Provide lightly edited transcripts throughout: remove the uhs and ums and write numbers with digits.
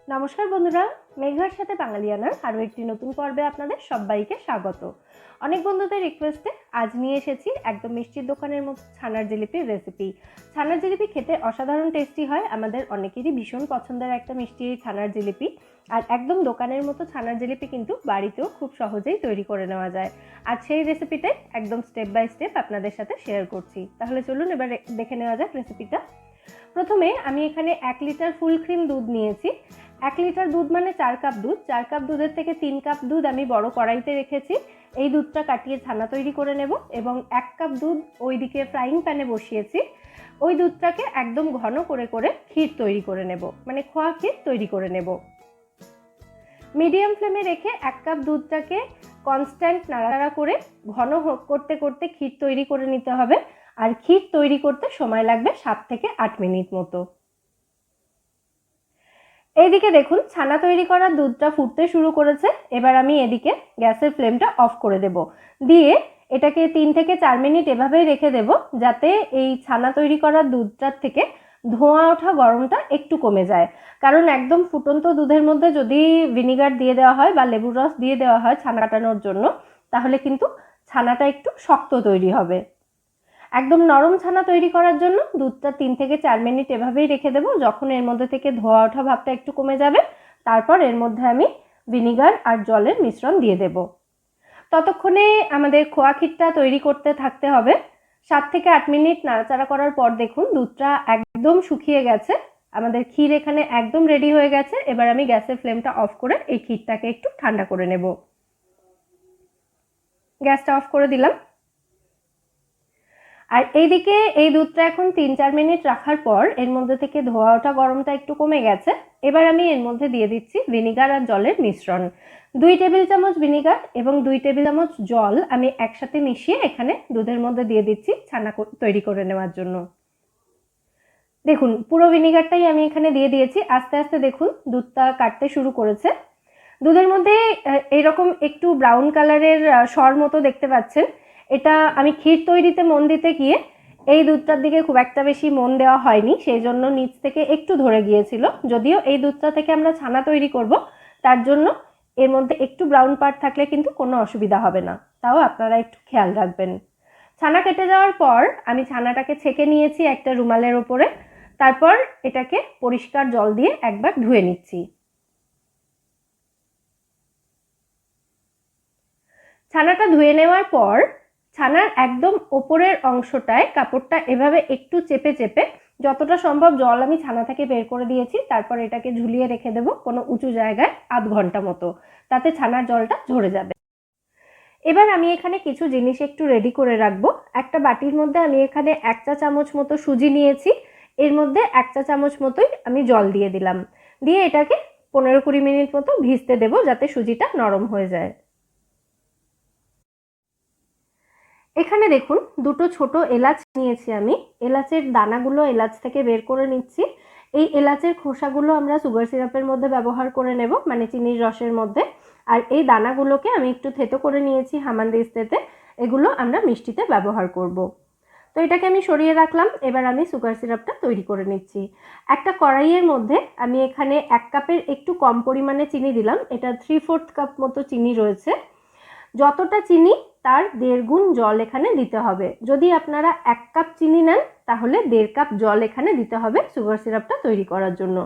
নমস্কার বন্ধুরা, মেঘার সাথে বাঙালিয়ানার আরও একটি নতুন পর্বে আপনাদের সবাইকে স্বাগত। অনেক বন্ধুদের রিকোয়েস্টে আজ নিয়ে এসেছি একদম মিষ্টির দোকানের মতো ছানার জিলিপির রেসিপি। ছানার জিলিপি খেতে অসাধারণ টেস্টি হয়, আমাদের অনেকেরই ভীষণ পছন্দের একটা মিষ্টি এই ছানার জিলিপি। আর একদম দোকানের মতো ছানার জিলিপি কিন্তু বাড়িতেও খুব সহজেই তৈরি করে নেওয়া যায়। আর সেই রেসিপিটাই একদম স্টেপ বাই স্টেপ আপনাদের সাথে শেয়ার করছি। তাহলে চলুন এবার দেখে নেওয়া যাক রেসিপিটা। প্রথমে আমি এখানে 1 লিটার ফুল ক্রিম দুধ নিয়েছি। 1 লিটার দুধ মানে 4 কাপ দুধ। 4 কাপ দুধের থেকে 3 কাপ দুধ আমি বড় কড়াইতে রেখেছি। এই দুধটা কাটিয়ে ছানা তৈরি করে নেব এবং 1 কাপ দুধ ওইদিকে ফ্রাইং প্যানে বসিয়েছি। ওই দুধটাকে একদম ঘন করে করে ক্ষীর তৈরি করে নেব, মানে খোয়া ক্ষীর তৈরি করে নেব। মিডিয়াম ফ্লেমে রেখে 1 কাপ দুধটাকে কনস্ট্যান্ট নাড়াচাড়া করে ঘন করতে করতে ক্ষীর তৈরি করে নিতে হবে। আর ক্ষীর তৈরি করতে সময় লাগবে 7 থেকে 8 মিনিট মতো। এইদিকে দেখুন ছানা তৈরি করা দুধটা ফুটতে শুরু করেছে। এবার আমি এদিকে গ্যাসের ফ্লেমটা অফ করে দেব, দিয়ে এটাকে 3 থেকে 4 মিনিট এভাবেই রেখে দেব, যাতে এই ছানা তৈরি করা দুধটার থেকে ধোঁয়া ওঠা গরমটা একটু কমে যায়। কারণ একদম ফুটন্ত দুধের মধ্যে যদি ভিনিগার দিয়ে দেওয়া হয় বা লেবুর রস দিয়ে দেওয়া হয় ছানা কাটানোর জন্য, তাহলে কিন্তু ছানাটা একটু শক্ত তৈরি হবে। একদম নরম ছানা তৈরি করার জন্য দুধটা 3 থেকে 4 মিনিট এভাবেই রেখে দেবো। যখন এর মধ্যে থেকে ধোয়া ওঠা ভাবটা একটু কমে যাবে, তারপর এর মধ্যে আমি ভিনিগার আর জলের মিশ্রণ দিয়ে দেব। ততক্ষণে আমাদের খোয়া ক্ষীরটা তৈরি করতে থাকতে হবে। 7 থেকে 8 মিনিট নাড়াচাড়া করার পর দেখুন দুধটা একদম শুকিয়ে গেছে। আমাদের ক্ষীর এখানে একদম রেডি হয়ে গেছে। এবার আমি গ্যাসের ফ্লেমটা অফ করে এই ক্ষীরটাকে একটু ঠান্ডা করে নেব। গ্যাসটা অফ করে দিলাম। আর এইদিকে এই দুধটা এখন 3-4 মিনিট রাখার পর এর মধ্যে থেকে ধোয়া ওঠা গরমটা একটু কমে গেছে। এবার আমি এর মধ্যে দিয়ে দিচ্ছি ভিনিগার আর জলের মিশ্রণ। 2 টেবিল চামচ ভিনিগার এবং 2 টেবিল চামচ জল আমি একসাথে মিশিয়ে এখানে দুধের মধ্যে দিয়ে দিচ্ছি ছানা তৈরি করে নেওয়ার জন্য। দেখুন পুরো ভিনিগারটাই আমি এখানে দিয়ে দিয়েছি। আস্তে আস্তে দেখুন দুধটা কাটতে শুরু করেছে। দুধের মধ্যে এরকম একটু ব্রাউন কালারের সর মতো দেখতে পাচ্ছেন। এটা আমি ক্ষীর তৈরিতে মন দিতে গিয়ে এই দুধটার দিকে খুব একটা বেশি মন দেওয়া হয়নি, সেই জন্য নিচ থেকে একটু ধরে গিয়েছিল। যদিও এই দুধটা থেকে আমরা ছানা তৈরি করব, তার জন্য এর মধ্যে একটু ব্রাউন পার্ট থাকলে কিন্তু কোনো অসুবিধা হবে না, তাও আপনারা একটু খেয়াল রাখবেন। ছানা কেটে যাওয়ার পর আমি ছানাটাকে ছেঁকে নিয়েছি একটা রুমালের ওপরে। তারপর এটাকে পরিষ্কার জল দিয়ে একবার ধুয়ে নিচ্ছি। ছানাটা ধুয়ে নেওয়ার পর ছানার একদম ওপরের অংশটায় কাপড়টা এভাবে একটু চেপে চেপে যতটা সম্ভব জল আমি ছানা থেকে বের করে দিয়েছি। তারপর এটাকে ঝুলিয়ে রেখে দেবো কোনো উঁচু জায়গায় আধ ঘন্টা মতো, তাতে ছানার জলটা ঝরে যাবে। এবার আমি এখানে কিছু জিনিস একটু রেডি করে রাখবো। একটা বাটির মধ্যে আমি এখানে 1 চা চামচ মতো সুজি নিয়েছি। এর মধ্যে 1 চা চামচ মতোই আমি জল দিয়ে দিলাম, দিয়ে এটাকে 15-20 মিনিট মতো ভিজতে দেবো, যাতে সুজিটা নরম হয়ে যায়। এখানে দেখুন দুটো ছোট এলাচ নিয়েছি আমি। এলাচের দানাগুলো এলাচ থেকে বের করে নিচ্ছি। এই এলাচের খোসাগুলো আমরা সুগার সিরাপের মধ্যে ব্যবহার করে নেব, মানে চিনির রসের মধ্যে। আর এই দানাগুলোকে আমি একটু থেতো করে নিয়েছি হামানদিস্তাতে, এগুলো আমরা মিষ্টিতে ব্যবহার করব। তো এটাকে আমি সরিয়ে রাখলাম। এবার আমি সুগার সিরাপটা তৈরি করে নিচ্ছি। একটা কড়াইয়ের মধ্যে আমি এখানে 1 কাপের একটু কম পরিমাণে চিনি দিলাম। এটা 3/4 কাপ মতো চিনি রয়েছে। যতটা চিনি তার 1.5 গুণ জল এখানে দিতে হবে। যদি আপনারা 1 কাপ চিনি নেন তাহলে 1.5 কাপ জল এখানে দিতে হবে সুগার সিরাপটা তৈরি করার জন্য।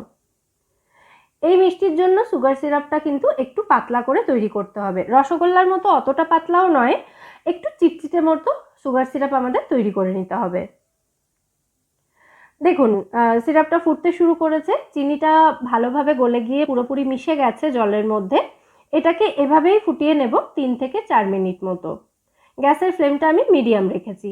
এই মিষ্টির জন্য সুগার সিরাপটা কিন্তু একটু পাতলা করে তৈরি করতে হবে। রসগোল্লার মতো অতটা পাতলাও নয়, একটু চিটচিটে মতো সুগার সিরাপ আমাদের তৈরি করে নিতে হবে। দেখুন সিরাপটা ফুটতে শুরু করেছে, চিনিটা ভালোভাবে গলে গিয়ে পুরোপুরি মিশে গেছে জলের মধ্যে। এটাকে এভাবেই ফুটিয়ে নেব 3 থেকে 4 মিনিট মতো। গ্যাসের ফ্লেমটা আমি মিডিয়াম রেখেছি।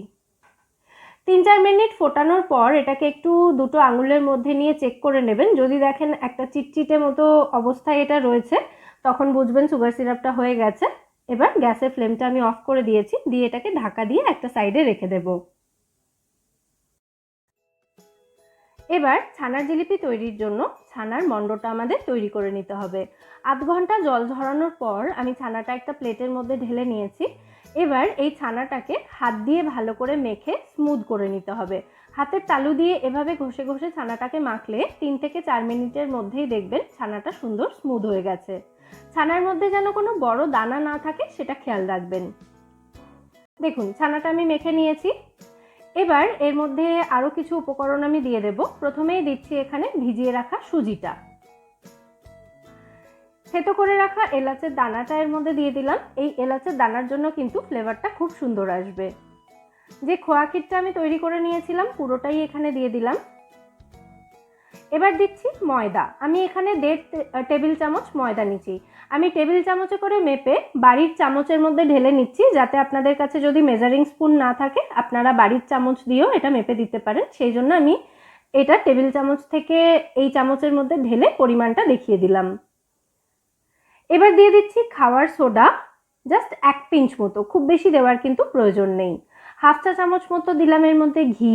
3-4 মিনিট ফোটানোর পর এটাকে একটু দুটো আঙুলের মধ্যে নিয়ে চেক করে নেবেন। যদি দেখেন একটা চিটচিটে মতো অবস্থায় এটা রয়েছে, তখন বুঝবেন সুগার সিরাপটা হয়ে গেছে। এবার গ্যাসের ফ্লেমটা আমি অফ করে দিয়েছি, দিয়ে এটাকে ঢাকা দিয়ে একটা সাইডে রেখে দেব। এবার ছানার জিলিপি তৈরির জন্য ছানার মণ্ডটা আমাদের তৈরি করে নিতে হবে। আধ ঘন্টা জল ঝরানোর পর আমি ছানাটা একটা প্লেটের মধ্যে ঢেলে নিয়েছি। এবার এই ছানাটাকে হাত দিয়ে ভালো করে মেখে স্মুথ করে নিতে হবে। হাতের তালু দিয়ে এভাবে ঘষে ঘষে ছানাটাকে মাখলে 3 থেকে 4 মিনিটের মধ্যেই দেখবেন ছানাটা সুন্দর স্মুথ হয়ে গেছে। ছানার মধ্যে যেন কোনো বড় দানা না থাকে সেটা খেয়াল রাখবেন। দেখুন ছানাটা আমি মেখে নিয়েছি। এবার এর মধ্যে আরও কিছু উপকরণ আমি দিয়ে দেব। প্রথমেই দিচ্ছি এখানে ভিজিয়ে রাখা সুজিটা। থেতো করে রাখা এলাচের দানাটা এর মধ্যে দিয়ে দিলাম। এই এলাচের দানার জন্য কিন্তু ফ্লেভারটা খুব সুন্দর আসবে। যে খোয়া ক্ষীরটা আমি তৈরি করে নিয়েছিলাম পুরোটাই এখানে দিয়ে দিলাম। এবার দিচ্ছি ময়দা। আমি এখানে 1.5 টেবিল চামচ ময়দা নিচ্ছি। আমি টেবিল চামচে করে মেপে বাড়ির চামচের মধ্যে ঢেলে নিচ্ছি, যাতে আপনাদের কাছে যদি মেজারিং স্পুন না থাকে আপনারা বাড়ির চামচ দিয়েও এটা মেপে দিতে পারেন। সেই জন্য আমি এটা টেবিল চামচ থেকে এই চামচের মধ্যে ঢেলে পরিমাণটা দেখিয়ে দিলাম। এবার দিয়ে দিচ্ছি খাওয়ার সোডা, জাস্ট 1 পিঞ্চ মতো, খুব বেশি দেওয়ার কিন্তু প্রয়োজন নেই। 1/2 চা চামচ মতো দিলাম এর মধ্যে ঘি।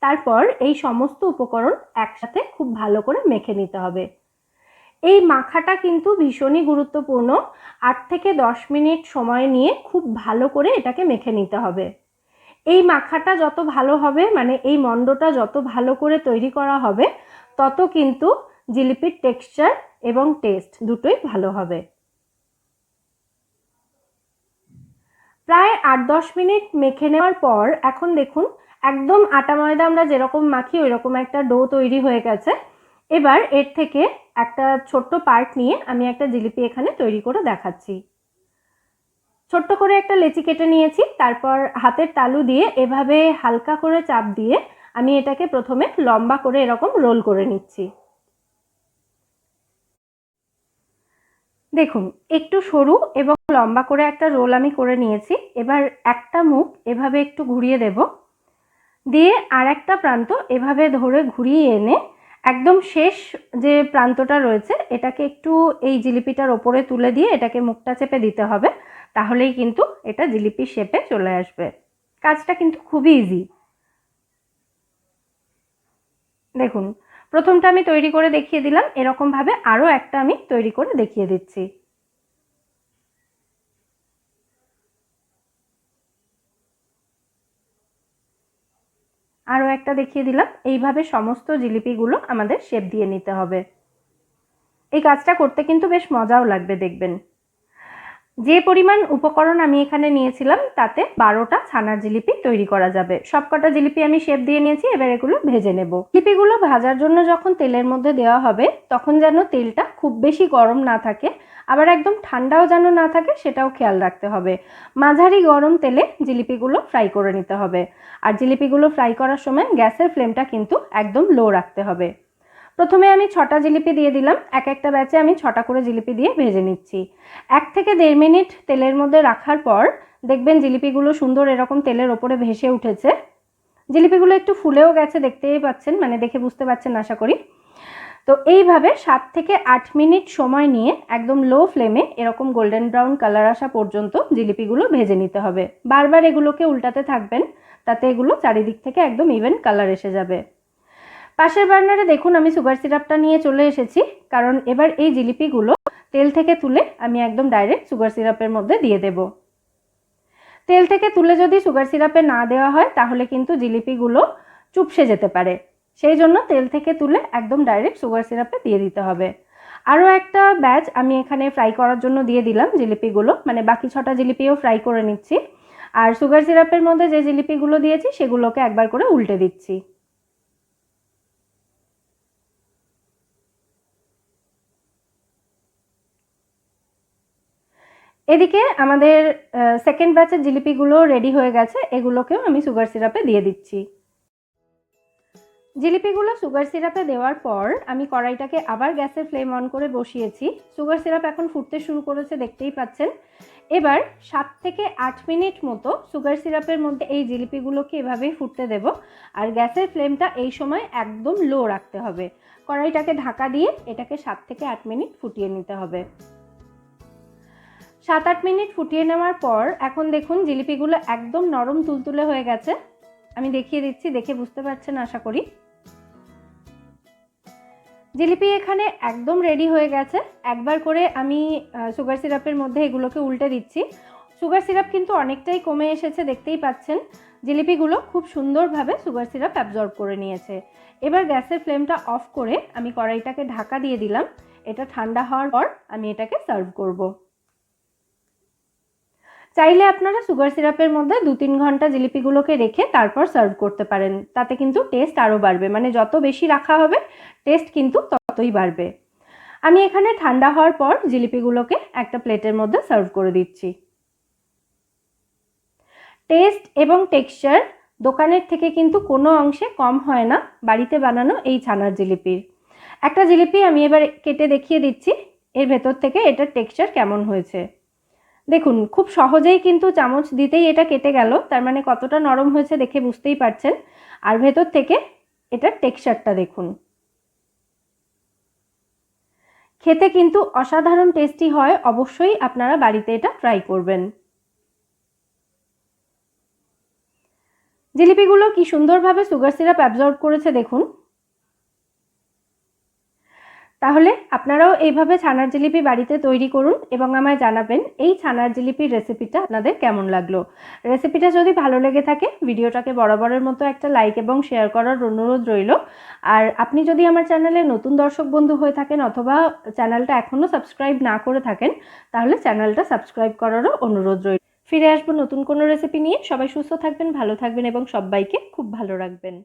তারপর এই সমস্ত উপকরণ একসাথে খুব ভালো করে মেখে নিতে হবে। এই মাখাটা কিন্তু ভীষণই গুরুত্বপূর্ণ। 8 থেকে 10 মিনিট সময় নিয়ে খুব ভালো করে এটাকে মেখে নিতে হবে। এই মাখাটা যত ভালো হবে, মানে এই মণ্ডটা যত ভালো করে তৈরি করা হবে, তত কিন্তু জিলিপির টেক্সচার এবং টেস্ট দুটোই ভালো হবে। প্রায় 8-10 মিনিট মেখে নেওয়ার পর এখন দেখুন একদম আটা ময়দা আমরা যেরকম মাখি ওই রকম একটা ডো তৈরি হয়ে গেছে। এবার এর থেকে একটা ছোট্ট পার্ট নিয়ে আমি একটা জিলিপি এখানে তৈরি করে দেখাচ্ছি। ছোট্ট করে একটা লেচি কেটে নিয়েছি। তারপর হাতের তালু দিয়ে এভাবে হালকা করে চাপ দিয়ে আমি এটাকে প্রথমে লম্বা করে এরকম রোল করে নিচ্ছি। দেখুন একটু সরু এবং লম্বা করে একটা রোল আমি করে নিয়েছি। এবার একটা মুখ এভাবে একটু ঘুরিয়ে দেব, দিয়ে আর একটা প্রান্ত এভাবে ধরে ঘুরিয়ে এনে একদম শেষ যে প্রান্তটা রয়েছে এটাকে একটু এই জিলিপিটার ওপরে তুলে দিয়ে এটাকে মুখটা চেপে দিতে হবে, তাহলেই কিন্তু এটা জিলিপির শেপে চলে আসবে। কাজটা কিন্তু খুবই ইজি। দেখুন প্রথমটা আমি তৈরি করে দেখিয়ে দিলাম, এরকমভাবে আরও একটা আমি তৈরি করে দেখিয়ে দিচ্ছি। আরও একটা দেখিয়ে দিলাম। এইভাবে সমস্ত জিলিপিগুলো আমাদের শেপ দিয়ে নিতে হবে। এই কাজটা করতে কিন্তু বেশ মজাও লাগবে দেখবেন। যে পরিমাণ উপকরণ আমি এখানে নিয়েছিলাম তাতে 12টা ছানার জিলিপি তৈরি করা যাবে। সবকটা জিলিপি আমি শেপ দিয়ে নিয়েছি, এবার এগুলো ভেজে নেব। জিলিপিগুলো ভাজার জন্য যখন তেলের মধ্যে দেওয়া হবে তখন যেন তেলটা খুব বেশি গরম না থাকে, আবার একদম ঠান্ডাও যেন না থাকে সেটাও খেয়াল রাখতে হবে। মাঝারি গরম তেলে জিলিপিগুলো ফ্রাই করে নিতে হবে। আর জিলিপিগুলো ফ্রাই করার সময় গ্যাসের ফ্লেমটা কিন্তু একদম লো রাখতে হবে। প্রথমে আমি 6টা জিলিপি দিয়ে দিলাম। এক একটা ব্যাচে আমি 6টা করে জিলিপি দিয়ে ভেজে নিচ্ছি। 1 থেকে 1.5 মিনিট তেলের মধ্যে রাখার পর দেখবেন জিলিপিগুলো সুন্দর এরকম তেলের ওপরে ভেসে উঠেছে। জিলিপিগুলো একটু ফুলেও গেছে, দেখতেই পাচ্ছেন, মানে দেখে বুঝতে পারছেন আশা করি। তো এইভাবে 7 থেকে 8 মিনিট সময় নিয়ে একদম লো ফ্লেমে এরকম গোল্ডেন ব্রাউন কালার আসা পর্যন্ত জিলিপিগুলো ভেজে নিতে হবে। বারবার এগুলোকে উল্টাতে থাকবেন, তাতে এগুলো চারিদিক থেকে একদম ইভেন কালার এসে যাবে। পাশের বার্নারে দেখুন আমি সুগার সিরাপটা নিয়ে চলে এসেছি, কারণ এবার এই জিলিপিগুলো তেল থেকে তুলে আমি একদম ডাইরেক্ট সুগার সিরাপের মধ্যে দিয়ে দেব। তেল থেকে তুলে যদি সুগার সিরাপে না দেওয়া হয় তাহলে কিন্তু জিলিপিগুলো চুপসে যেতে পারে। সেই জন্য তেল থেকে তুলে একদম ডাইরেক্ট সুগার সিরাপে দিয়ে দিতে হবে। আরও একটা ব্যাচ আমি এখানে ফ্রাই করার জন্য দিয়ে দিলাম জিলিপিগুলো, মানে বাকি 6টা জিলিপিও ফ্রাই করে নিচ্ছি। আর সুগার সিরাপের মধ্যে যে জিলিপিগুলো দিয়েছি সেগুলোকে একবার করে উল্টে দিচ্ছি। এদিকে আমাদের সেকেন্ড ব্যাচের জিলিপিগুলো রেডি হয়ে গেছে, এগুলোকেও আমি সুগার সিরাপে দিয়ে দিচ্ছি। জিলিপিগুলো সুগার সিরাপে দেওয়ার পর আমি কড়াইটাকে আবার গ্যাসের ফ্লেম অন করে বসিয়েছি। সুগার সিরাপ এখন ফুটতে শুরু করেছে, দেখতেই পাচ্ছেন। এবার 7 থেকে 8 মিনিট মতো সুগার সিরাপের মধ্যে এই জিলিপিগুলোকে এভাবেই ফুটতে দেব। আর গ্যাসের ফ্লেমটা এই সময় একদম লো রাখতে হবে। কড়াইটাকে ঢাকা দিয়ে এটাকে 7 থেকে 8 মিনিট ফুটিয়ে নিতে হবে। 7-8 মিনিট ফুটিয়ে নেওয়ার পর এখন দেখুন জিলিপিগুলো একদম নরম তুলতুলে হয়ে গেছে। আমি দেখিয়ে দিচ্ছি, দেখে বুঝতে পারছেন আশা করি। জিলিপি এখানে একদম রেডি হয়ে গেছে। একবার করে আমি সুগার সিরাপের মধ্যে এগুলোকে উল্টে দিচ্ছি। সুগার সিরাপ কিন্তু অনেকটাই কমে এসেছে, দেখতেই পাচ্ছেন। জিলিপিগুলো খুব সুন্দরভাবে সুগার সিরাপ অ্যাবজর্ব করে নিয়েছে। এবার গ্যাসের ফ্লেমটা অফ করে আমি কড়াইটাকে ঢাকা দিয়ে দিলাম। এটা ঠান্ডা হওয়ার পর আমি এটাকে সার্ভ করব। চাইলে আপনারা সুগার সিরাপের মধ্যে 2-3 ঘন্টা জিলিপিগুলোকে রেখে তারপর সার্ভ করতে পারেন, তাতে কিন্তু টেস্ট আরও বাড়বে, মানে যত বেশি রাখা হবে টেস্ট কিন্তু ততই বাড়বে। আমি এখানে ঠান্ডা হওয়ার পর জিলিপিগুলোকে একটা প্লেটের মধ্যে সার্ভ করে দিচ্ছি। টেস্ট এবং টেক্সচার দোকানের থেকে কিন্তু কোনো অংশে কম হয় না বাড়িতে বানানো এই ছানার জিলিপির। একটা জিলিপি আমি এবার কেটে দেখিয়ে দিচ্ছি এর ভেতর থেকে এটার টেক্সচার কেমন হয়েছে। দেখুন খুব সহজেই কিন্তু চামচ দিতেই এটা কেটে গেল, তার মানে কতটা নরম হয়েছে দেখে বুঝতেই পারছেন। আর ভেতর থেকে এটার টেক্সচারটা দেখুন, খেতে কিন্তু অসাধারণ টেস্টি হয়। অবশ্যই আপনারা বাড়িতে এটা ট্রাই করবেন। জিলিপিগুলো কি সুন্দরভাবে সুগার সিরাপ অ্যাবজর্ব করেছে দেখুন। তাহলে আপনারাও এইভাবে ছানার জিলিপি বাড়িতে তৈরি করুন এবং আমায় জানাবেন এই ছানার জিলিপির রেসিপিটা আপনাদের কেমন লাগলো। রেসিপিটা যদি ভালো লেগে থাকে ভিডিওটাকে বরাবরের মতো একটা লাইক এবং শেয়ার করার অনুরোধ রইল। আর আপনি যদি আমার চ্যানেলে নতুন দর্শক বন্ধু হয়ে থাকেন অথবা চ্যানেলটা এখনও সাবস্ক্রাইব না করে থাকেন, তাহলে চ্যানেলটা সাবস্ক্রাইব করারও অনুরোধ রইল। ফিরে আসবো নতুন কোনো রেসিপি নিয়ে। সবাই সুস্থ থাকবেন, ভালো থাকবেন এবং সবাইকে খুব ভালো রাখবেন।